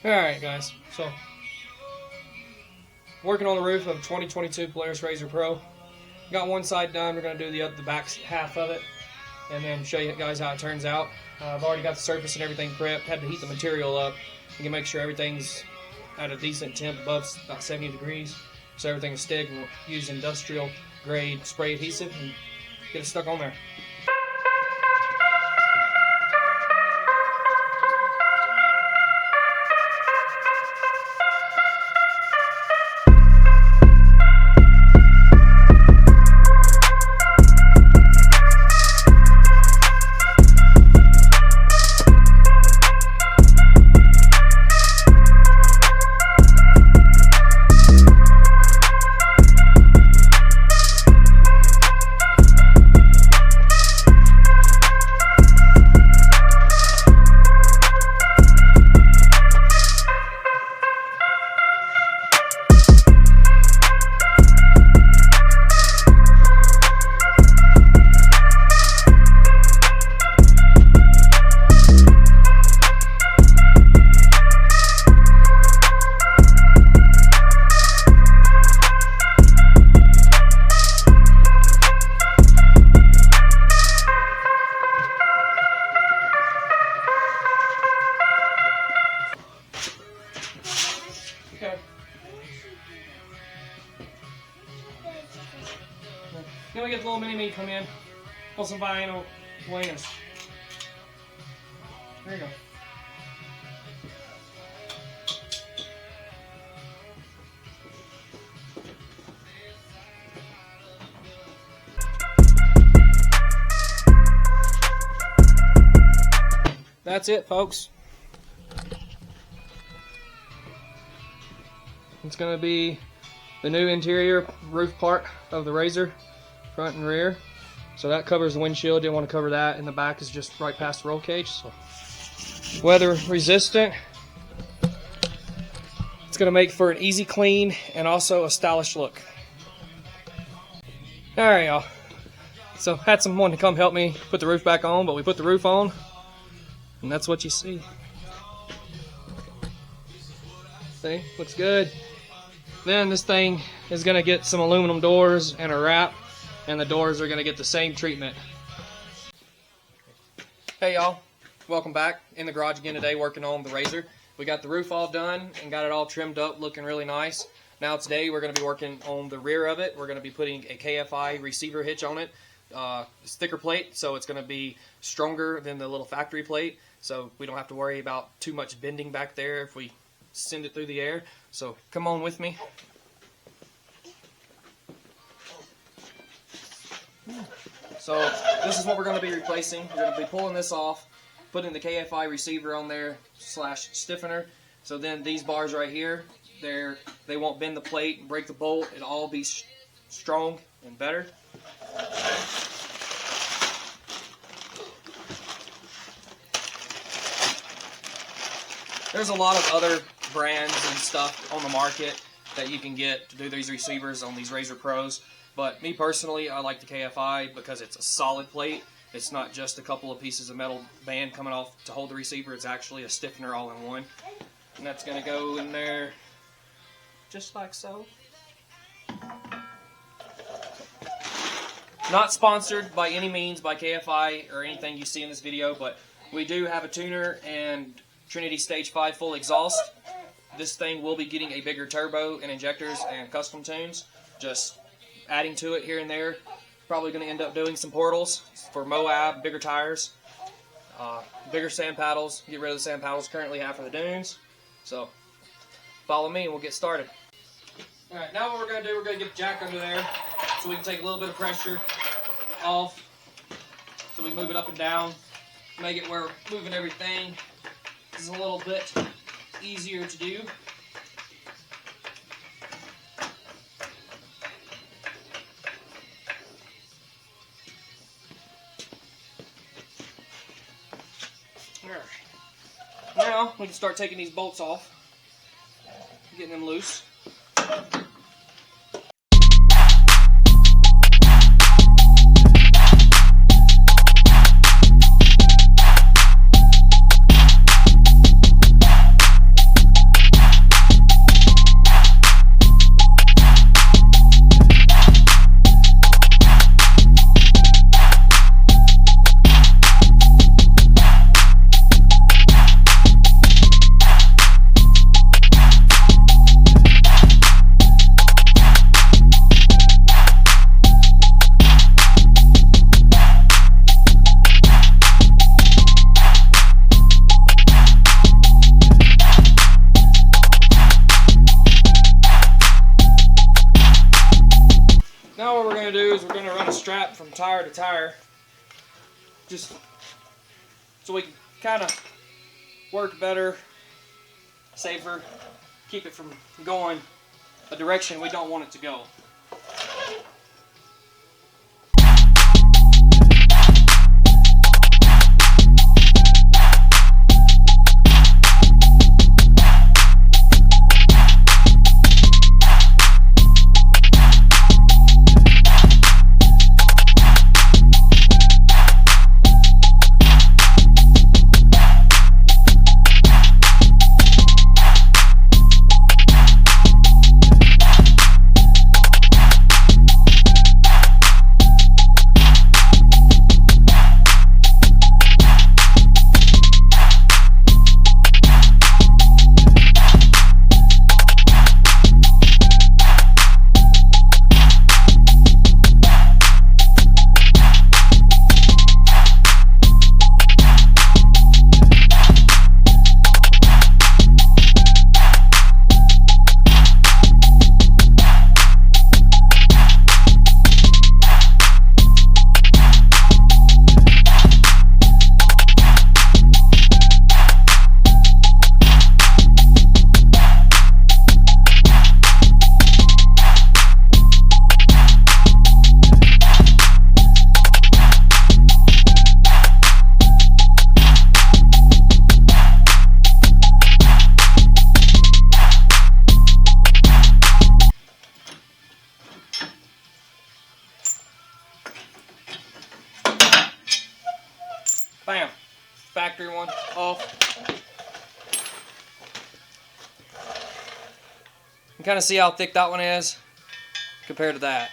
Alright guys, so working on the roof of 2022 Polaris RZR Pro. Got one side done, we're going to do the back half of it and then show you guys how it turns out. I've already got the surface and everything prepped, had to heat the material up. You can make sure everything's at a decent temp, above about 70 degrees, so everything is stick, and we'll use industrial grade spray adhesive and get it stuck on there. Okay. Then we get the little mini-me come in, pull some vinyl winners. There you go. That's it, folks. It's going to be the new interior roof part of the RZR, front and rear. So that covers the windshield, didn't want to cover that, and the back is just right past the roll cage. So weather resistant. It's going to make for an easy clean and also a stylish look. Alright y'all, so had someone to come help me put the roof back on, but we put the roof on, and that's what you see. See, looks good. Then this thing is going to get some aluminum doors and a wrap, and the doors are going to get the same treatment. Hey y'all, welcome back. In the garage again today working on the RZR. We got the roof all done and got it all trimmed up, looking really nice. Now today we're going to be working on the rear of it. We're going to be putting a KFI receiver hitch on it. It's thicker plate, so it's going to be stronger than the little factory plate, so we don't have to worry about too much bending back there if we send it through the air. So come on with me. So this is what we're going to be replacing. We're going to be pulling this off, putting the KFI receiver on there / stiffener. So then these bars right here, they won't bend the plate and break the bolt. It'll all be strong and better. There's a lot of other brands and stuff on the market that you can get to do these receivers on these RZR Pros, but me personally, I like the KFI because it's a solid plate. It's not just a couple of pieces of metal band coming off to hold the receiver. It's actually a stiffener all in one, and that's going to go in there just like so. Not sponsored by any means by KFI or anything you see in this video, but we do have a tuner and Trinity Stage 5 full exhaust. This thing will be getting a bigger turbo and injectors and custom tunes, just adding to it here and there. Probably going to end up doing some portals for Moab, bigger tires, bigger sand paddles, get rid of the sand paddles currently have for the dunes. So follow me and we'll get started. Alright, now what we're going to do, we're going to get the jack under there so we can take a little bit of pressure off, so we move it up and down, make it where we're moving everything. This is a little bit easier to do. Alright. Now we can start taking these bolts off, getting them loose. strap from tire to tire, just so we can kind of work better, safer, keep it from going a direction we don't want it to go. Bam! Factory one off. You can kind of see how thick that one is compared to that.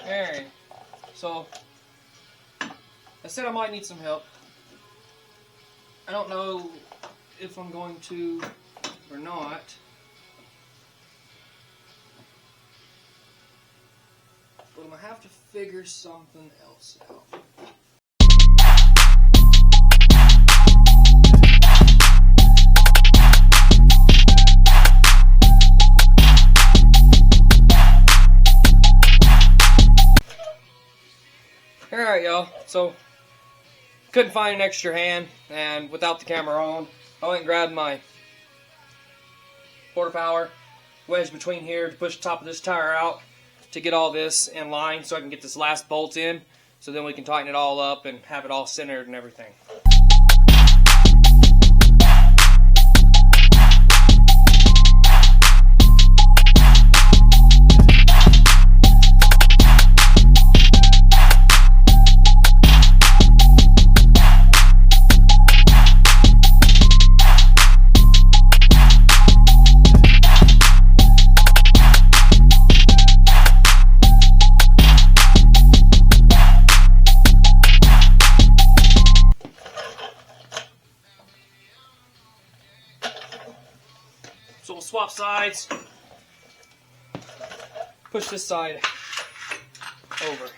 Alright, so I said I might need some help. I don't know if I'm going to or not. But I'm going to have to figure something else out. Alright, y'all, so couldn't find an extra hand, and without the camera on, I went and grabbed my quarter power, wedged between here to push the top of this tire out to get all this in line so I can get this last bolt in, so then we can tighten it all up and have it all centered and everything. So we'll swap sides, push this side over.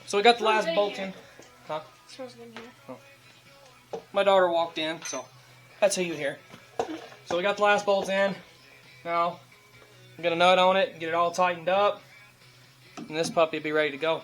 So we got the last bolt in. Huh? Smells good in here. Oh. My daughter walked in, so that's who you hear. So we got the last bolt in. Now Get a nut on it, get it all tightened up, and this puppy will be ready to go.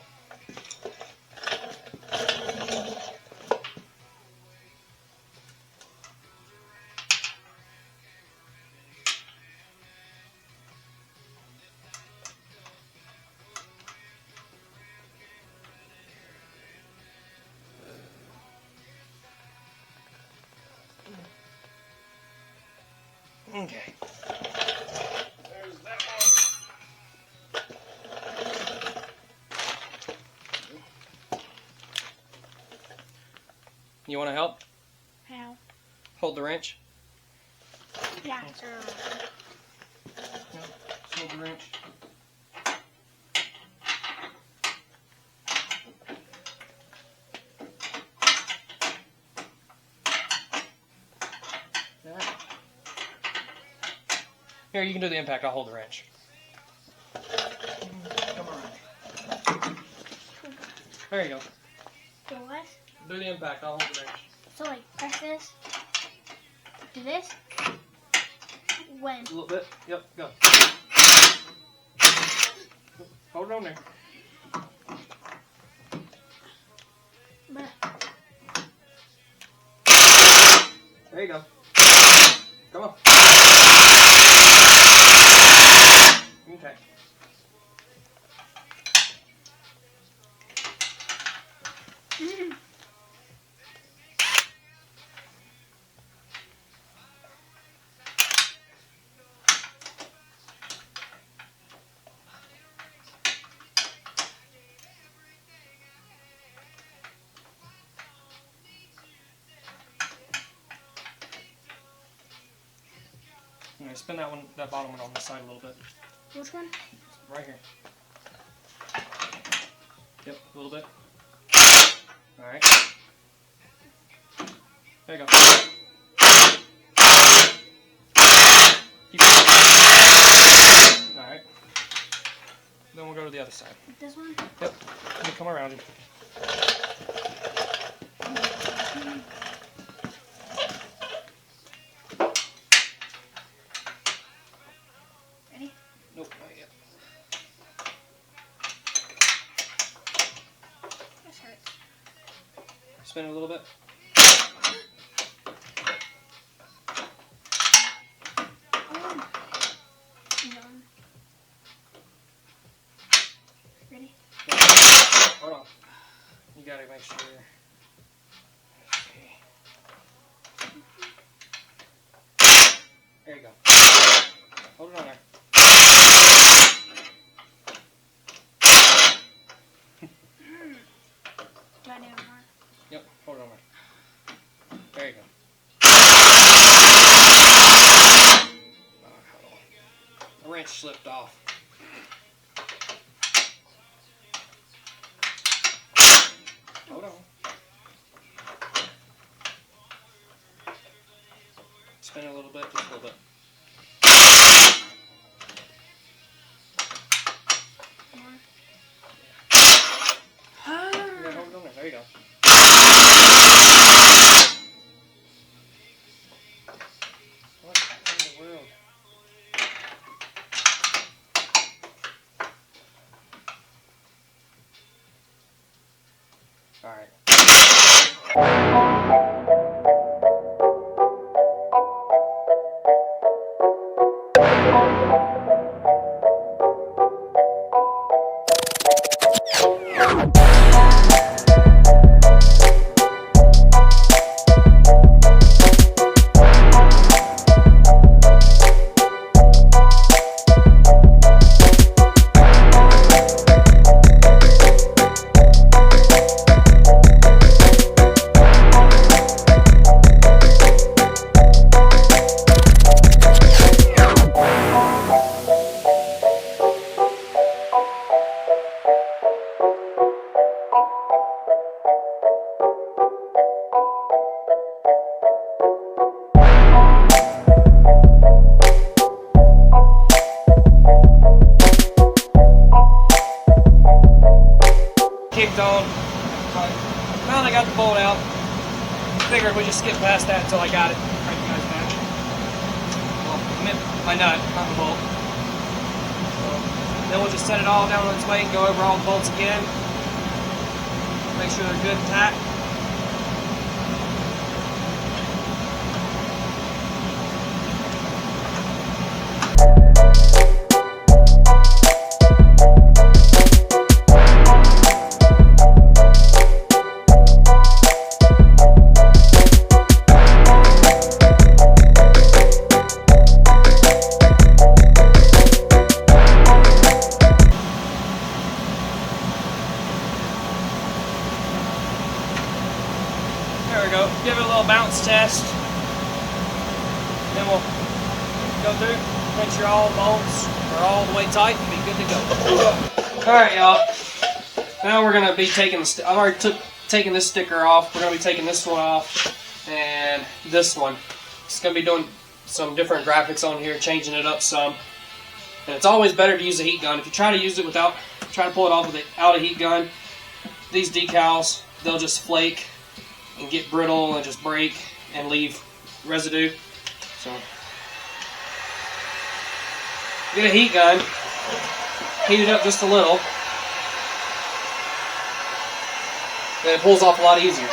Okay. There's that one. You want to help? How? Hold the wrench. Yeah. Hold the wrench. Here, you can do the impact. I'll hold the wrench. Come on. There you go. Do what? Do the impact. I'll hold the wrench. So like press this. Do this. When? A little bit. Yep. Go. Hold it on there. There you go. Come on. Okay. Okay, spin that one, that bottom one on the side a little bit. Which one? Right here. Yep, a little bit. Alright. There you go. Keep going. Alright. Then we'll go to the other side. This one? Yep. Let me come around you. Ready? Nope, not yet. This hurts. Spin it a little bit. Ready? Hold on. You gotta make sure. Okay. There you go. Hold it on there. Do I need more? Yep, hold it on there. There you go. The wrench slipped off. Hold on. Spin it a little bit, just a little bit. More? Yeah, hold it on there. There you go. What in the world? All right. Kicked on. Now I got the bolt out. Figured we just skip past that until I got it. Bring you guys back. Well, my nut, not the bolt. Then we'll just set it all down on its weight and go over all the bolts again. Make sure they're good and tight. There we go. Give it a little bounce test. Then we'll go through, make sure all bolts are all the way tight and be good to go. Alright, y'all. Now we're going to be taking the I've already taken this sticker off. We're going to be taking this one off and this one. It's going to be doing some different graphics on here, changing it up some. And it's always better to use a heat gun. If you try to use it without, try to pull it off without a heat gun, these decals, they'll just flake and get brittle and just break and leave residue. So get a heat gun, heat it up just a little, and it pulls off a lot easier.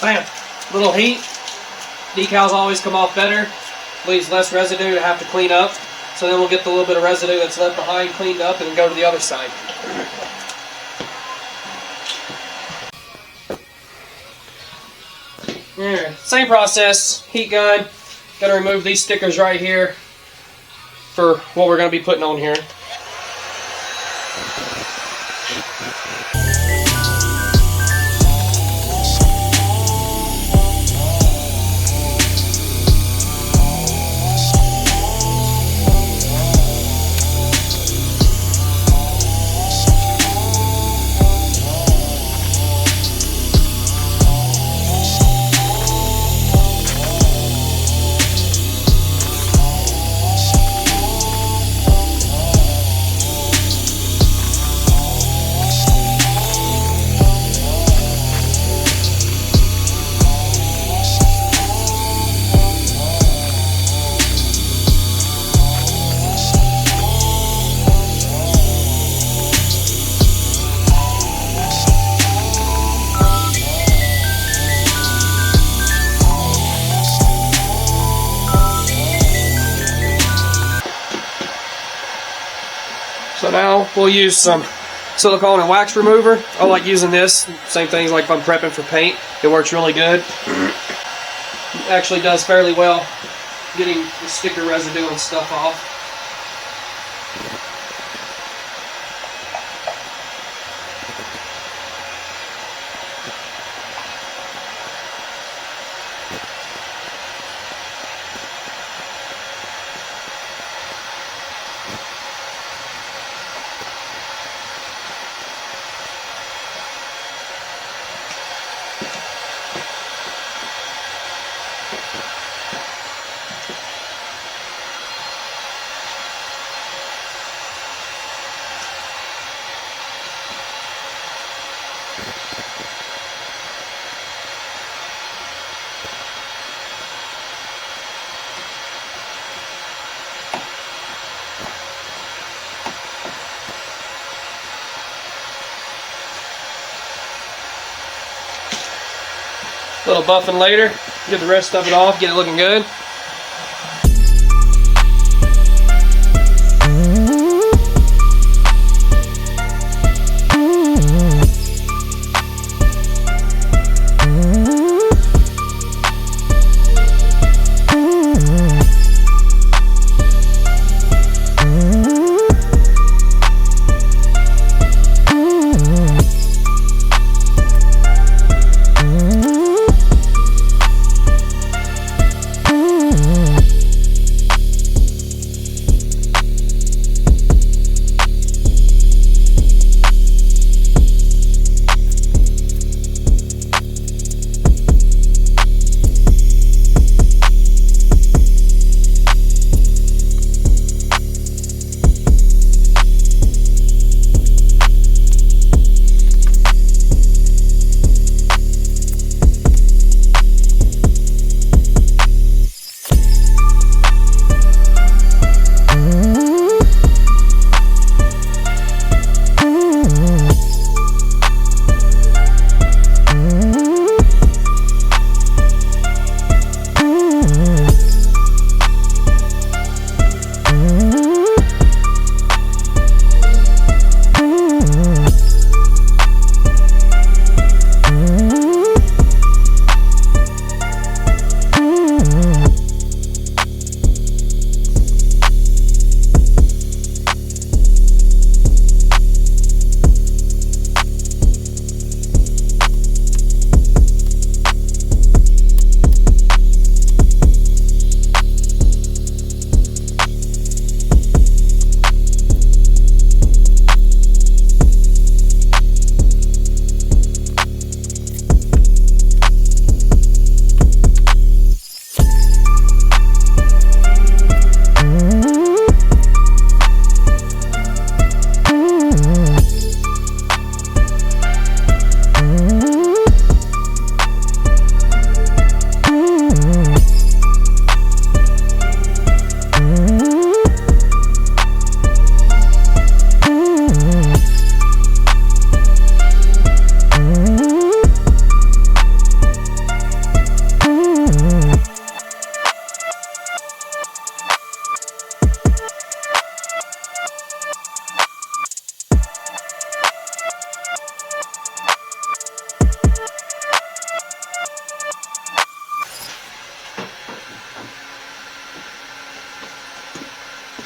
Bam! Little heat. Decals always come off better. Leaves less residue to have to clean up. So then we'll get the little bit of residue that's left behind cleaned up and go to the other side. Alright, same process. Heat gun. Gonna remove these stickers right here for what we're gonna be putting on here. So now we'll use some silicone and wax remover. I like using this. Same thing like if I'm prepping for paint. It works really good. It actually does fairly well getting the sticker residue and stuff off. A little buffing later, get the rest of it off, get it looking good.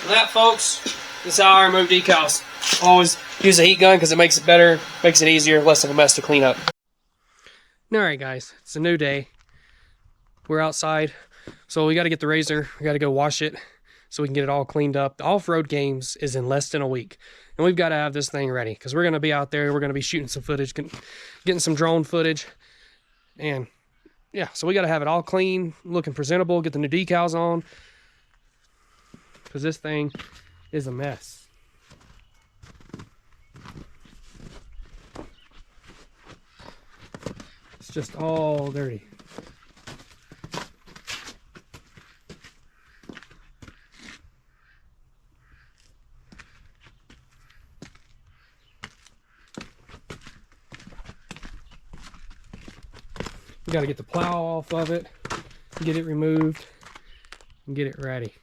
That, folks, is how I remove decals. Always use a heat gun because it makes it better, makes it easier, less of a mess to clean up. Alright guys, it's a new day. We're outside, so we got to get the razor, we got to go wash it so we can get it all cleaned up. The off-road games is in less than a week, and we've got to have this thing ready because we're going to be out there, we're going to be shooting some footage, getting some drone footage, and yeah, so we got to have it all clean, looking presentable, get the new decals on, because this thing is a mess. It's just all dirty. You got to get the plow off of it, get it removed, and get it ready.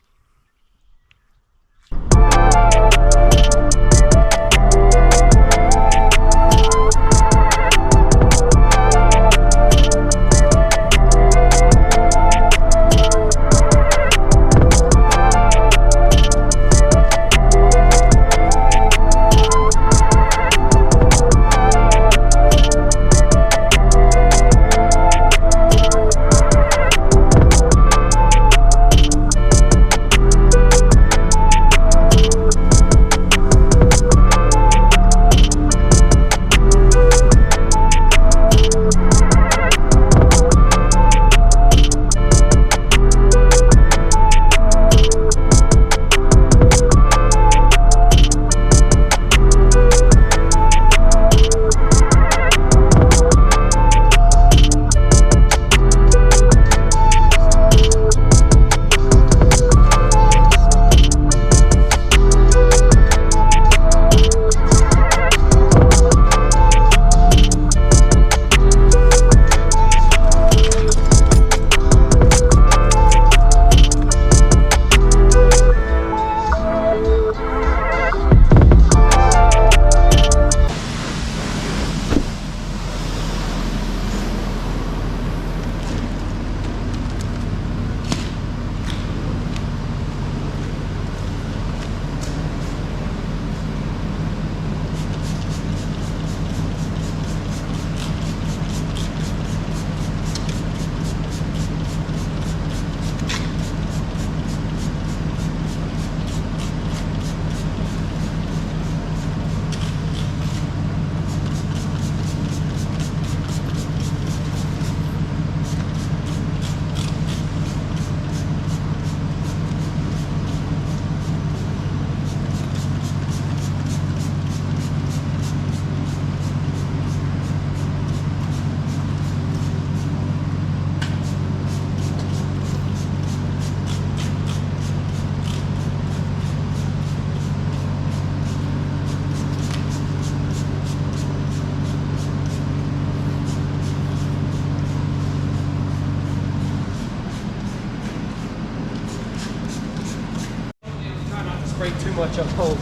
much uphold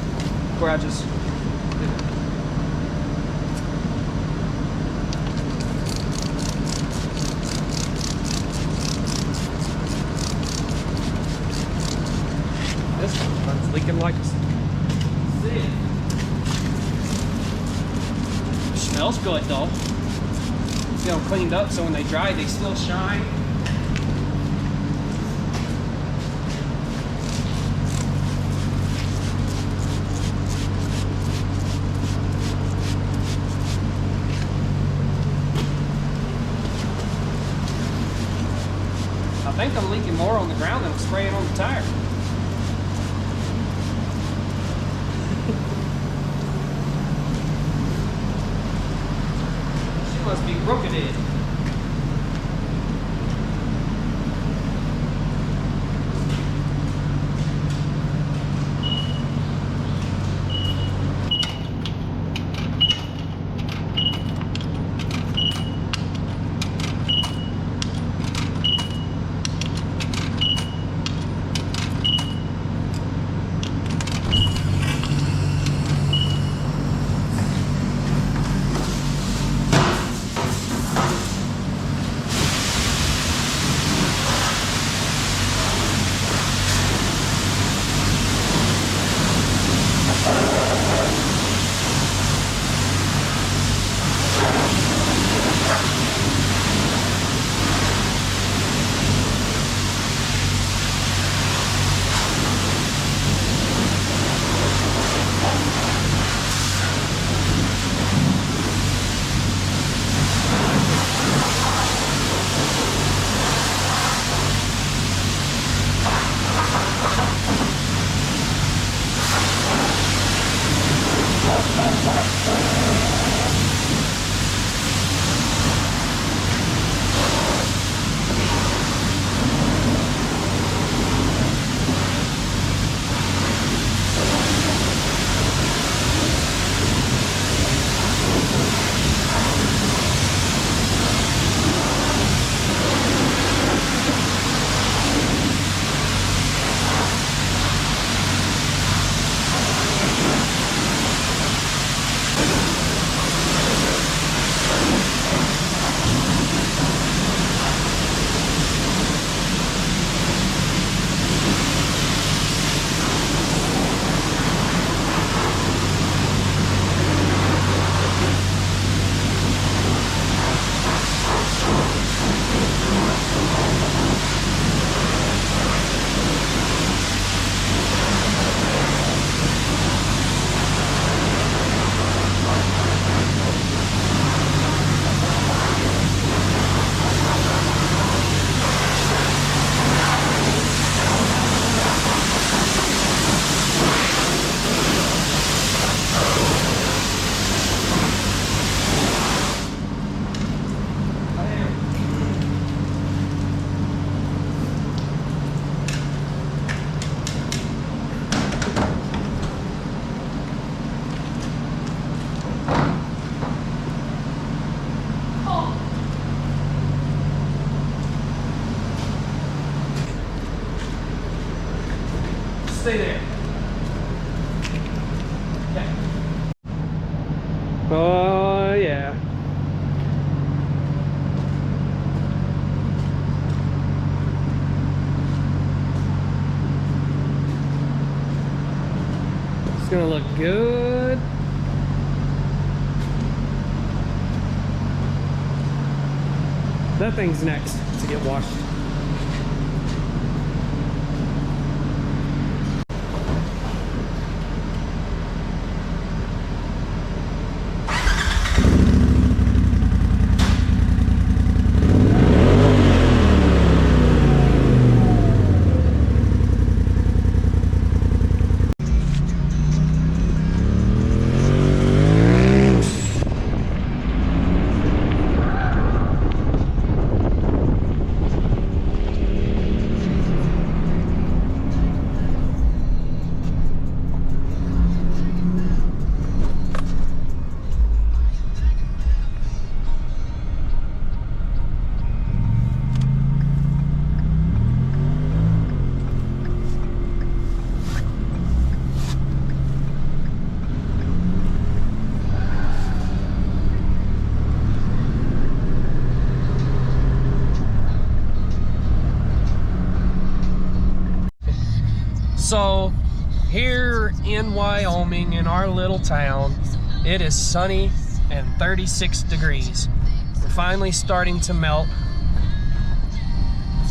where I just did it. This one's leaking like sin. Smells good though. See how cleaned up, so when they dry, they still shine. I think I'm leaking more on the ground than I'm spraying on the tire. She must be broken in. Stay there. Okay. Oh, yeah. It's gonna look good. That thing's next to get washed. So here in Wyoming, in our little town, it is sunny and 36 degrees. We're finally starting to melt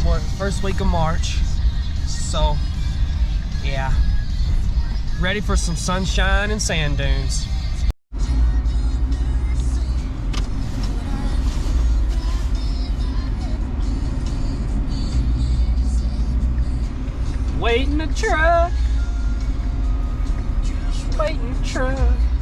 for the first week of March. So yeah, ready for some sunshine and sand dunes. Waiting the truck. Waiting the truck.